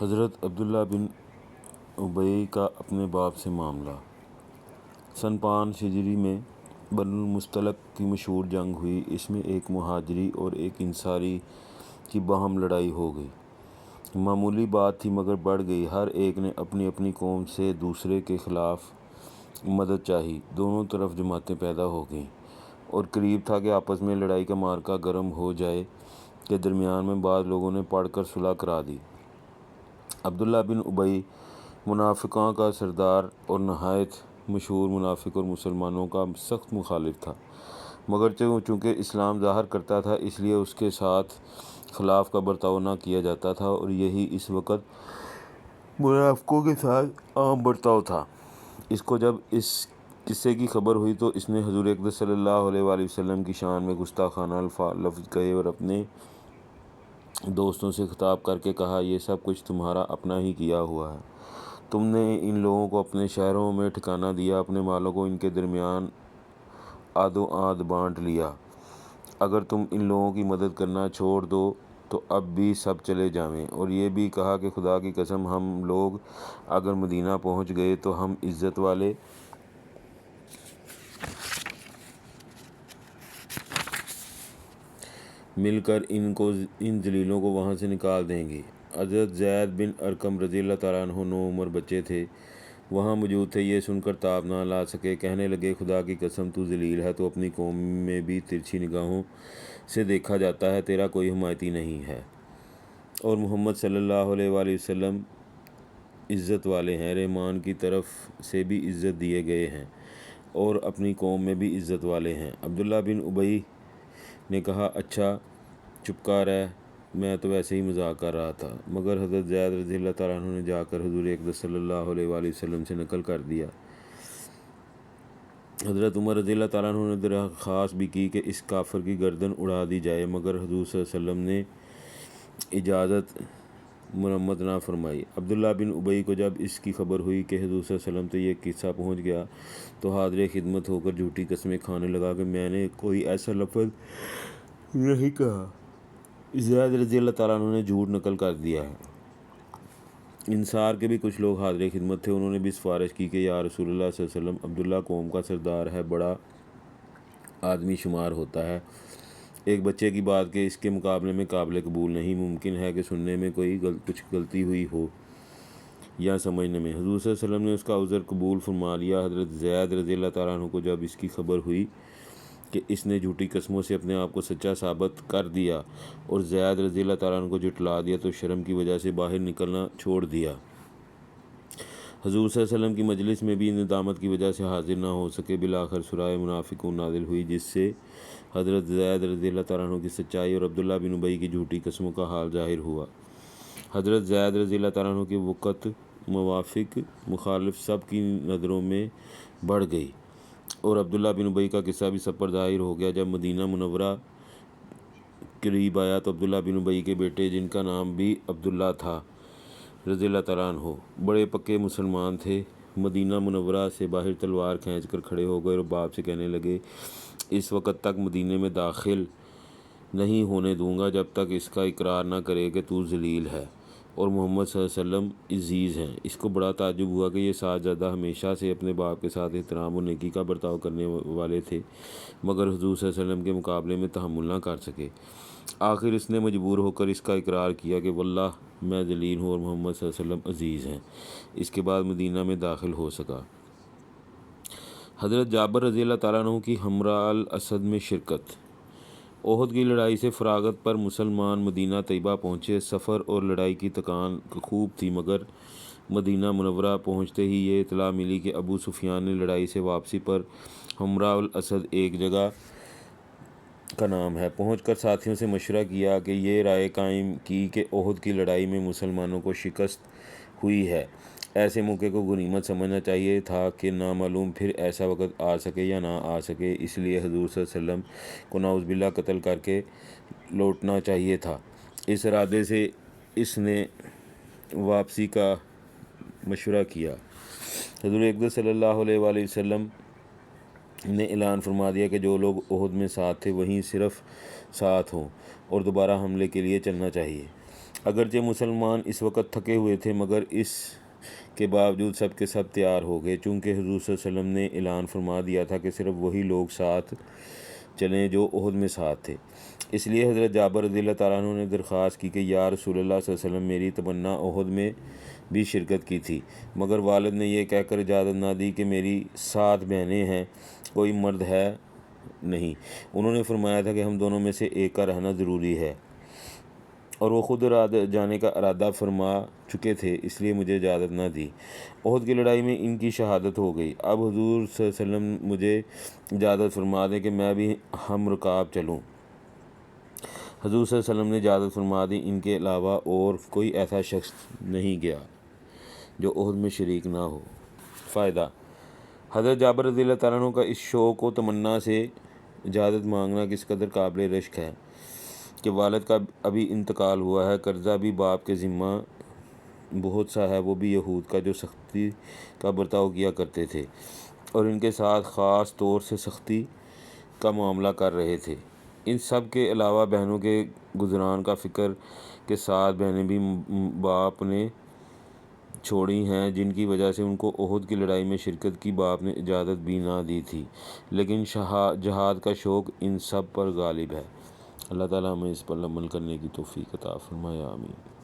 حضرت عبداللہ بن ابی کا اپنے باپ سے معاملہ۔ سن 5 ہجری میں بنو المصطلق کی مشہور جنگ ہوئی۔ اس میں ایک مہاجری اور ایک انصاری کی باہم لڑائی ہو گئی۔ معمولی بات تھی مگر بڑھ گئی۔ ہر ایک نے اپنی اپنی قوم سے دوسرے کے خلاف مدد چاہی۔ دونوں طرف جماعتیں پیدا ہو گئیں اور قریب تھا کہ آپس میں لڑائی کا معرکہ گرم ہو جائے کہ درمیان میں بعض لوگوں نے پڑھ کر صلح کرا دی۔ عبداللہ بن ابی منافقوں کا سردار اور نہایت مشہور منافق اور مسلمانوں کا سخت مخالف تھا، مگر چونکہ اسلام ظاہر کرتا تھا اس لیے اس کے ساتھ خلاف کا برتاؤ نہ کیا جاتا تھا، اور یہی اس وقت منافقوں کے ساتھ عام برتاؤ تھا۔ اس کو جب اس قصے کی خبر ہوئی تو اس نے حضور اقدس صلی اللہ علیہ وآلہ وسلم کی شان میں گستاخانہ لفظ کہے اور اپنے دوستوں سے خطاب کر کے کہا، یہ سب کچھ تمہارا اپنا ہی کیا ہوا ہے۔ تم نے ان لوگوں کو اپنے شہروں میں ٹھکانہ دیا، اپنے مالوں کو ان کے درمیان آدھو آدھ بانٹ لیا۔ اگر تم ان لوگوں کی مدد کرنا چھوڑ دو تو اب بھی سب چلے جائیں۔ اور یہ بھی کہا کہ خدا کی قسم ہم لوگ اگر مدینہ پہنچ گئے تو ہم عزت والے مل کر ان ذلیلوں کو وہاں سے نکال دیں گے۔ حضرت زید بن ارقم رضی اللہ تعالیٰ عنہ 9 عمر بچے تھے، وہاں موجود تھے۔ یہ سن کر تاب نہ لا سکے، کہنے لگے، خدا کی قسم تو ذلیل ہے، تو اپنی قوم میں بھی ترچھی نگاہوں سے دیکھا جاتا ہے، تیرا کوئی حمایتی نہیں ہے، اور محمد صلی اللہ علیہ وآلہ وسلم عزت والے ہیں، رحمان کی طرف سے بھی عزت دیے گئے ہیں، اور اپنی قوم میں بھی عزت والے ہیں۔ عبداللہ بن ابی نے کہا، اچھا چپکا رہ، میں تو ویسے ہی مذاق کر رہا تھا، مگر حضرت زید رضی اللہ تعالیٰ عنہ نے جا کر حضور اقدس صلی اللہ علیہ وآلہ وسلم سے نقل کر دیا۔ حضرت عمر رضی اللہ تعالیٰ عنہ نے درخواست بھی کی کہ اس کافر کی گردن اڑا دی جائے، مگر حضور صلی اللہ علیہ وسلم نے اجازت مرمت نہ فرمائی۔ عبداللہ بن ابی کو جب اس کی خبر ہوئی کہ حضور صلی اللہ علیہ وسلم تک یہ قصہ پہنچ گیا تو حاضر خدمت ہو کر جھوٹی قسمیں کھانے لگا کہ میں نے کوئی ایسا لفظ نہیں کہا۔ زید رضی اللہ تعالیٰ عنہ نے جھوٹ نقل کر دیا ہے۔ انصار کے بھی کچھ لوگ حاضر خدمت تھے، انہوں نے بھی سفارش کی کہ یا رسول اللہ صلی اللہ علیہ وسلم، عبداللہ قوم کا سردار ہے، بڑا آدمی شمار ہوتا ہے، ایک بچے کی بات کہ اس کے مقابلے میں قابل قبول نہیں، ممکن ہے کہ سننے میں کوئی کچھ غلطی ہوئی ہو یا سمجھنے میں۔ حضور صلی اللہ علیہ وسلم نے اس کا عذر قبول فرما لیا۔ حضرت زید رضی اللہ تعالیٰ عنہ کو جب اس کی خبر ہوئی کہ اس نے جھوٹی قسموں سے اپنے آپ کو سچا ثابت کر دیا اور زید رضی اللہ تعالیٰ عنہ کو جھٹلا دیا، تو شرم کی وجہ سے باہر نکلنا چھوڑ دیا۔ حضور صلی اللہ علیہ وسلم کی مجلس میں بھی ندامت کی وجہ سے حاضر نہ ہو سکے۔ بالآخر سورہ منافقون نازل ہوئی، جس سے حضرت زید رضی اللہ تعالیٰ عنہ کی سچائی اور عبداللہ بن ابی کی جھوٹی قسموں کا حال ظاہر ہوا۔ حضرت زید رضی اللہ تعالیٰ عنہ کے وقت موافق مخالف سب کی نظروں میں بڑھ گئی، اور عبداللہ بن ابی کا قصہ بھی سب پر ظاہر ہو گیا۔ جب مدینہ منورہ قریب آیا تو عبداللہ بن ابی کے بیٹے، جن کا نام بھی عبداللہ تھا رضی اللہ تعالیٰ عنہ، بڑے پکے مسلمان تھے، مدینہ منورہ سے باہر تلوار کھینچ کر کھڑے ہو گئے اور باپ سے کہنے لگے، اس وقت تک مدینے میں داخل نہیں ہونے دوں گا جب تک اس کا اقرار نہ کرے کہ تو ذلیل ہے اور محمد صلی اللہ علیہ وسلم عزیز ہیں۔ اس کو بڑا تعجب ہوا کہ یہ صاحبزادہ ہمیشہ سے اپنے باپ کے ساتھ احترام اور نیکی کا برتاؤ کرنے والے تھے، مگر حضور صلی اللہ علیہ وسلم کے مقابلے میں تحمل نہ کر سکے۔ آخر اس نے مجبور ہو کر اس کا اقرار کیا کہ واللہ میں ذلیل ہوں اور محمد صلی اللہ علیہ وسلم عزیز ہیں۔ اس کے بعد مدینہ میں داخل ہو سکا۔ حضرت جابر رضی اللہ تعالیٰ عنہ کی حمراء الاسد میں شرکت۔ احد کی لڑائی سے فراغت پر مسلمان مدینہ طیبہ پہنچے۔ سفر اور لڑائی کی تکان خوب تھی، مگر مدینہ منورہ پہنچتے ہی یہ اطلاع ملی کہ ابو سفیان نے لڑائی سے واپسی پر حمراء الاسد ایک جگہ کا نام ہے، پہنچ کر ساتھیوں سے مشورہ کیا کہ یہ رائے قائم کی کہ احد کی لڑائی میں مسلمانوں کو شکست ہوئی ہے، ایسے موقع کو غنیمت سمجھنا چاہیے تھا کہ نامعلوم پھر ایسا وقت آ سکے یا نہ آ سکے، اس لیے حضور صلی اللہ علیہ وسلم کو نعوذ باللہ قتل کر کے لوٹنا چاہیے تھا۔ اس ارادے سے اس نے واپسی کا مشورہ کیا۔ حضور اقدس صلی اللہ علیہ وآلہ وسلم نے اعلان فرما دیا کہ جو لوگ احد میں ساتھ تھے وہیں صرف ساتھ ہوں اور دوبارہ حملے کے لیے چلنا چاہیے۔ اگرچہ مسلمان اس وقت تھکے ہوئے تھے مگر اس کے باوجود سب کے سب تیار ہو گئے، چونکہ حضور صلی اللہ علیہ وسلم نے اعلان فرما دیا تھا کہ صرف وہی لوگ ساتھ چلیں جو احد میں ساتھ تھے۔ اس لیے حضرت جابر رضی اللہ تعالیٰ عنہ نے درخواست کی کہ یا رسول اللہ صلی اللہ علیہ وسلم، میری تمنا احد میں بھی شرکت کی تھی، مگر والد نے یہ کہہ کر اجازت نہ دی کہ میری 7 بہنیں ہیں، کوئی مرد ہے نہیں۔ انہوں نے فرمایا تھا کہ ہم دونوں میں سے ایک کا رہنا ضروری ہے، اور وہ خود جانے کا ارادہ فرما چکے تھے، اس لیے مجھے اجازت نہ دی۔ احد کی لڑائی میں ان کی شہادت ہو گئی۔ اب حضور صلی اللہ علیہ وسلم مجھے اجازت فرما دیں کہ میں بھی ہم رکاب چلوں۔ حضور صلی اللہ علیہ وسلم نے اجازت فرما دی۔ ان کے علاوہ اور کوئی ایسا شخص نہیں گیا جو احد میں شریک نہ ہو۔ فائدہ: حضرت جابر رضی اللہ تعالیٰ عنہ کا اس شوق و تمنا سے اجازت مانگنا کس قدر قابل رشک ہے کہ والد کا ابھی انتقال ہوا ہے، قرضہ بھی باپ کے ذمہ بہت سا ہے، وہ بھی یہود کا جو سختی کا برتاؤ کیا کرتے تھے اور ان کے ساتھ خاص طور سے سختی کا معاملہ کر رہے تھے۔ ان سب کے علاوہ بہنوں کے گزران کا فکر کہ 7 بہنیں بھی باپ نے چھوڑی ہیں، جن کی وجہ سے ان کو احد کی لڑائی میں شرکت کی باپ نے اجازت بھی نہ دی تھی، لیکن جہاد کا شوق ان سب پر غالب ہے۔ اللہ تعالیٰ ہمیں اس پر عمل کرنے کی توفیق عطا فرمائے، آمین۔